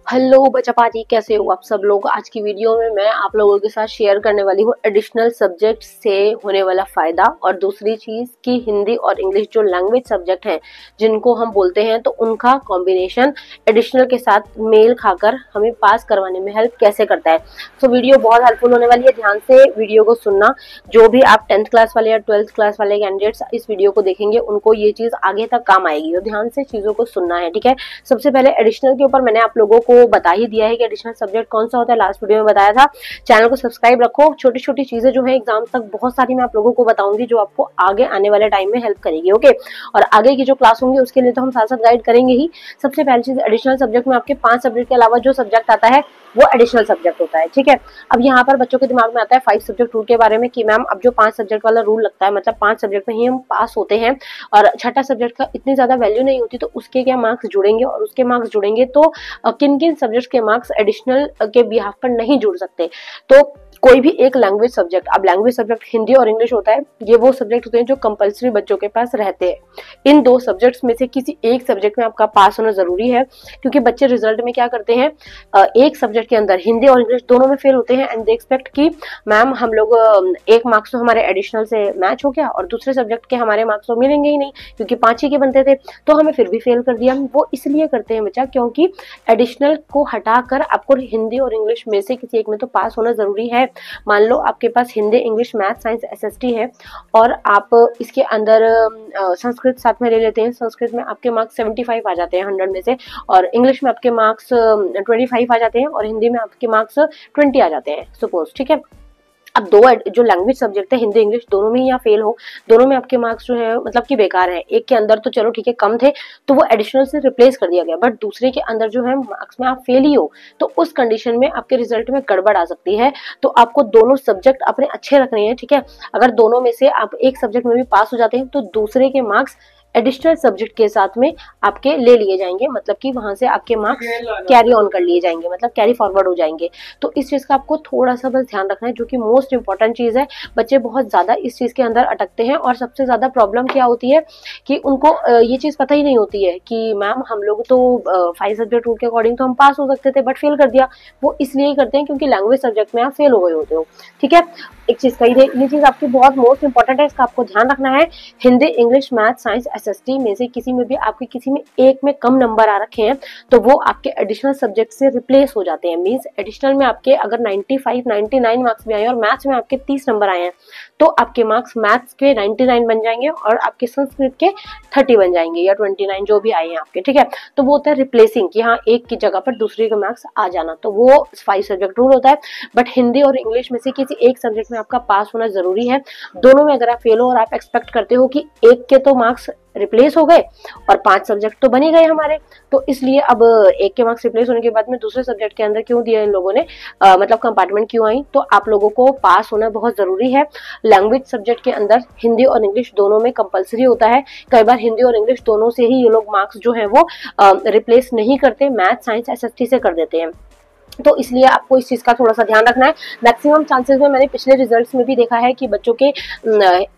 Hello बच्चा party, कैसे हो आप सब लोग। आज की वीडियो में मैं आप लोगों के साथ शेयर करने वाली हूँ एडिशनल सब्जेक्ट से होने वाला फायदा, और दूसरी चीज कि हिंदी और इंग्लिश जो लैंग्वेज सब्जेक्ट हैं जिनको हम बोलते हैं, तो उनका कॉम्बिनेशन एडिशनल के साथ मेल खाकर हमें पास करवाने में हेल्प कैसे करता है। तो वीडियो बहुत हेल्पफुल होने वाली है, ध्यान से वीडियो को सुनना। जो भी आप 10th क्लास वाले या 12th क्लास वाले कैंडिडेट्स इस वीडियो को देखेंगे उनको ये चीज आगे तक काम आएगी, तो ध्यान से चीजों को सुनना है, ठीक है। सबसे पहले एडिशनल के ऊपर मैंने आप लोगों को बता ही दिया है कि एडिशनल सब्जेक्ट कौन सा होता है, लास्ट वीडियो में बताया था। चैनल को सब्सक्राइब रखो, छोटी छोटी चीजें जो है एग्जाम तक बहुत सारी मैं आप लोगों को बताऊंगी जो आपको आगे आने वाले टाइम में हेल्प करेगी, ओके। और आगे की जो क्लास होंगी उसके लिए तो हम साथ साथ गाइड करेंगे ही। सबसे पहली चीज, एडिशनल सब्जेक्ट में आपके 5 सब्जेक्ट के अलावा जो सब्जेक्ट आता है वो एडिशनल सब्जेक्ट होता है, ठीक है। अब यहाँ पर बच्चों के दिमाग में आता है 5 सब्जेक्ट रूल के बारे में कि मैम अब जो 5 सब्जेक्ट वाला रूल लगता है, मतलब 5 सब्जेक्ट में ही हम पास होते हैं और छठा सब्जेक्ट का इतनी ज्यादा वैल्यू नहीं होती, तो उसके क्या मार्क्स जुड़ेंगे, और उसके मार्क्स जुड़ेंगे तो किन किन सब्जेक्ट के मार्क्स एडिशनल के बिहाफ पर नहीं जुड़ सकते। तो कोई भी एक लैंग्वेज सब्जेक्ट, अब लैंग्वेज सब्जेक्ट हिंदी और इंग्लिश होता है, ये वो सब्जेक्ट होते हैं जो कंपलसरी बच्चों के पास रहते हैं। इन दो सब्जेक्ट्स में से किसी एक सब्जेक्ट में आपका पास होना जरूरी है, क्योंकि बच्चे रिजल्ट में क्या करते हैं, एक सब्जेक्ट के अंदर हिंदी और इंग्लिश दोनों में फेल होते हैं एंड दे एक्सपेक्ट कि मैम हम लोग एक मार्क्स तो हमारे एडिशनल से मैच हो गया और दूसरे सब्जेक्ट के हमारे मार्क्स तो मिलेंगे ही नहीं, क्योंकि 5 ही के बनते थे, तो हमें फिर भी फेल कर दिया। वो इसलिए करते हैं बच्चा क्योंकि एडिशनल को हटाकर आपको हिंदी और इंग्लिश में से किसी एक में तो पास होना जरूरी है। मान लो आपके पास Hindi, English, math, science, SST है और आप इसके अंदर संस्कृत साथ में ले लेते हैं। संस्कृत में आपके मार्क्स 75 आ जाते हैं 100 में से, और इंग्लिश में आपके मार्क्स 25 आ जाते हैं, और हिंदी में आपके मार्क्स 20 आ जाते हैं सपोज, ठीक है। अब दो जो लैंग्वेज सब्जेक्ट है हिंदी इंग्लिश, दोनों में ही या फेल हो, दोनों में आपके मार्क्स जो है मतलब कि बेकार है। एक के अंदर तो चलो ठीक है कम थे तो वो एडिशनल से रिप्लेस कर दिया गया, बट दूसरे के अंदर जो है मार्क्स में आप फेल ही हो, तो उस कंडीशन में आपके रिजल्ट में गड़बड़ आ सकती है। तो आपको दोनों सब्जेक्ट अपने अच्छे रखने हैं, ठीक है। अगर दोनों में से आप एक सब्जेक्ट में भी पास हो जाते हैं तो दूसरे के मार्क्स एडिशनल सब्जेक्ट के साथ में आपके ले लिए जाएंगे, मतलब कि वहां से आपके मार्क्स कैरी ऑन कर लिए जाएंगे, मतलब कैरी फॉरवर्ड हो जाएंगे। तो इस चीज का आपको थोड़ा सा बस ध्यान रखना है, जो कि मोस्ट इंपॉर्टेंट चीज है। बच्चे बहुत ज्यादा इस चीज के अंदर अटकते हैं, और सबसे ज्यादा प्रॉब्लम क्या होती है कि उनको ये चीज पता ही नहीं होती है कि मैम हम लोग तो 5 सब्जेक्ट रूल के अकॉर्डिंग तो हम पास हो सकते थे बट फेल कर दिया। वो इसलिए करते हैं क्योंकि लैंग्वेज सब्जेक्ट में आप फेल हो गए होते हो, ठीक है। एक चीज कही है, ये चीज आपकी बहुत मोस्ट इंपॉर्टेंट है, इसका आपको ध्यान रखना है। Hindi, English, math, science, SST में से किसी में भी आपके किसी में एक में कम नंबर आ रखे हैं तो वो आपके एडिशनल सब्जेक्ट से रिप्लेस हो जाते हैं। मींस एडिशनल में आपके अगर 95 99 मार्क्स भी आए और मैथ्स में आपके 30 नंबर आए हैं तो आपके मार्क्स मैथ्स के 99 बन जाएंगे और आपके संस्कृत के 30 बन जाएंगे या 29 जो भी आए हैं आपके, ठीक है। तो वो होता है रिप्लेसिंग, कि हाँ एक की जगह पर दूसरे के मार्क्स आ जाना, तो वो 5 सब्जेक्ट रूल होता है। बट हिंदी और इंग्लिश में से किसी एक सब्जेक्ट में आपका पास होना जरूरी है। दोनों में अगर आप फेल हो और आप एक्सपेक्ट करते हो कि एक के तो मार्क्स रिप्लेस हो गए और 5 सब्जेक्ट तो बन ही गए हमारे, तो इसलिए अब एक के मार्क्स रिप्लेस होने के बाद में दूसरे सब्जेक्ट के अंदर क्यों दिया इन लोगों ने, मतलब कंपार्टमेंट क्यों आई। तो आप लोगों को पास होना बहुत जरूरी है। लैंग्वेज सब्जेक्ट के अंदर हिंदी और इंग्लिश दोनों में कंपलसरी होता है। कई बार हिंदी और इंग्लिश दोनों से ही ये लोग मार्क्स जो है वो रिप्लेस नहीं करते, मैथ, साइंस, एसएसटी से कर देते हैं। तो इसलिए आपको इस चीज का थोड़ा सा ध्यान रखना है। मैक्सिमम चांसेस में मैंने पिछले रिजल्ट्स में भी देखा है कि बच्चों के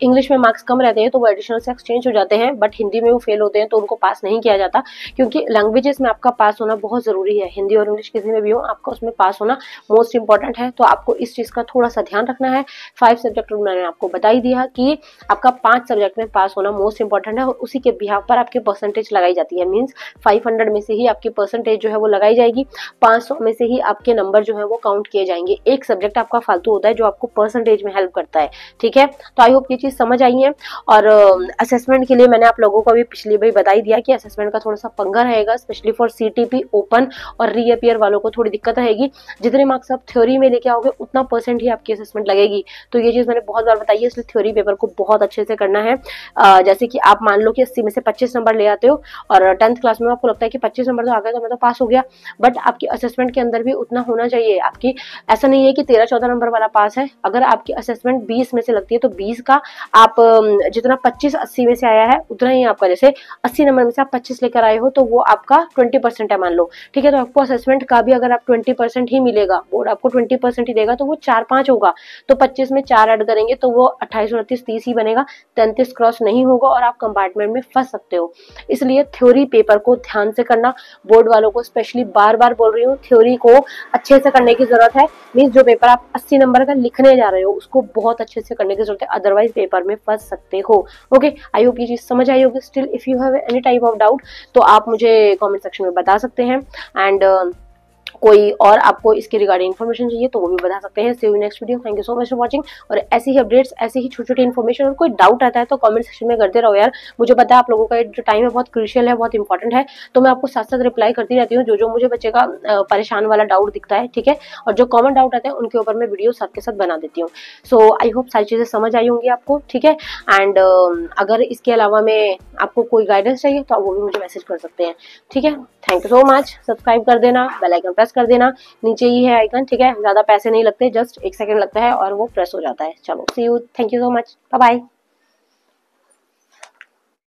इंग्लिश में मार्क्स कम रहते हैं तो वो एडिशनल से एक्सचेंज हो जाते हैं, बट हिंदी में वो फेल होते हैं तो उनको पास नहीं किया जाता, क्योंकि लैंग्वेजेस में आपका पास होना बहुत जरूरी है। हिंदी और इंग्लिश किसी में भी हो आपका उसमें पास होना मोस्ट इंपॉर्टेंट है। तो आपको इस चीज का थोड़ा सा ध्यान रखना है। 5 सब्जेक्ट मैंने आपको बता ही दिया कि आपका 5 सब्जेक्ट में पास होना मोस्ट इंपॉर्टेंट है, और उसी के बिहाफ पर आपकी परसेंटेज लगाई जाती है। मीन्स 500 में से ही आपकी परसेंटेज जो है वो लगाई जाएगी, 500 में से ही आपके नंबर जो है वो काउंट किए जाएंगे। एक सब्जेक्ट आपका फालतू होता है जो आपको परसेंटेज में हेल्प करता है, ठीक है। तो आई होप ये चीज समझ आई है। और असेसमेंट के लिए मैंने आप लोगों को अभी पिछली बार बता ही दिया कि असेसमेंट का थोड़ा सा पंगा रहेगा, स्पेशली फॉर सीटीपी ओपन और रीअपियर वालों को थोड़ी दिक्कत रहेगी। जितने मार्क्स आप थ्योरी में लेके आओगे उतना परसेंट ही आपकी असेसमेंट लगेगी। तो ये चीज मैंने बहुत बार बताई है, इसलिए थ्योरी पेपर को बहुत अच्छे से करना है। जैसे कि आप मान लो कि 80 में से 25 नंबर ले आते हो और 10th क्लास में आपको लगता है कि 25 नंबर तो आ गए तो मैं तो पास हो गया, बट आपकी असेसमेंट के अंदर भी उतना होना चाहिए आपकी। ऐसा नहीं है कि 13-14 नंबर वाला पास है। अगर आपकी असेसमेंट 20 में से लगती है तो 20 का आप जितना 25-80 में से आया है उतना ही आपका, जैसे 80 नंबर में से आप 25 लेकर आए हो तो वो आपका 20% है मान लो, ठीक है। तो आपको असेसमेंट का भी अगर आप 20% ही मिलेगा, बोर्ड आपको 20% ही देगा तो वो 4-5 होगा। तो 25 में 4 ऐड करेंगे तो वो 28, 29, 30 ही बनेगा, 33 क्रॉस नहीं होगा और आप कंपार्टमेंट में फंस सकते हो। इसलिए थ्योरी पेपर को ध्यान से करना, बोर्ड वालों को स्पेशली बार बार बोल रही हूँ, थ्योरी को अच्छे से करने की जरूरत है। मीन्स जो पेपर आप 80 नंबर का लिखने जा रहे हो उसको बहुत अच्छे से करने की जरूरत है, अदरवाइज पेपर में फंस सकते हो। ओके, आई होप ये चीज समझ आई होगी। Still if you have any type of doubt तो आप मुझे कमेंट सेक्शन में बता सकते हैं, एंड कोई और आपको इसके रिगार्डिंग इन्फॉर्मेशन चाहिए तो वो भी बता सकते हैं। See you next video, thank you so much for watching. और ऐसी ही अपडेट्स, ऐसी ही छोटी छोटी इन्फॉर्मेशन, और कोई डाउट आता है तो कमेंट सेक्शन में करते रहो यार। मुझे पता है आप लोगों का जो टाइम है बहुत क्रूशियल है, बहुत इंपॉर्टेंट है, तो मैं आपको साथ साथ रिप्लाई करती रहती हूँ जो जो मुझे बच्चे का परेशान वाला डाउट दिखता है, ठीक है। और जो कॉमन डाउट आते हैं उनके ऊपर मैं वीडियो साथ के साथ बना देती हूँ। सो आई होप सारी चीजें समझ आई होंगी आपको, ठीक है। एंड अगर इसके अलावा में आपको कोई गाइडेंस चाहिए तो आप वो भी मुझे मैसेज कर सकते हैं, ठीक है। Thank you so much. Subscribe कर देना, बेल आइकन प्रेस कर देना, नीचे ही है आइकन, ठीक है। ज्यादा पैसे नहीं लगते, जस्ट 1 सेकंड लगता है और वो प्रेस हो जाता है। चलो see you, thank you so much, bye bye.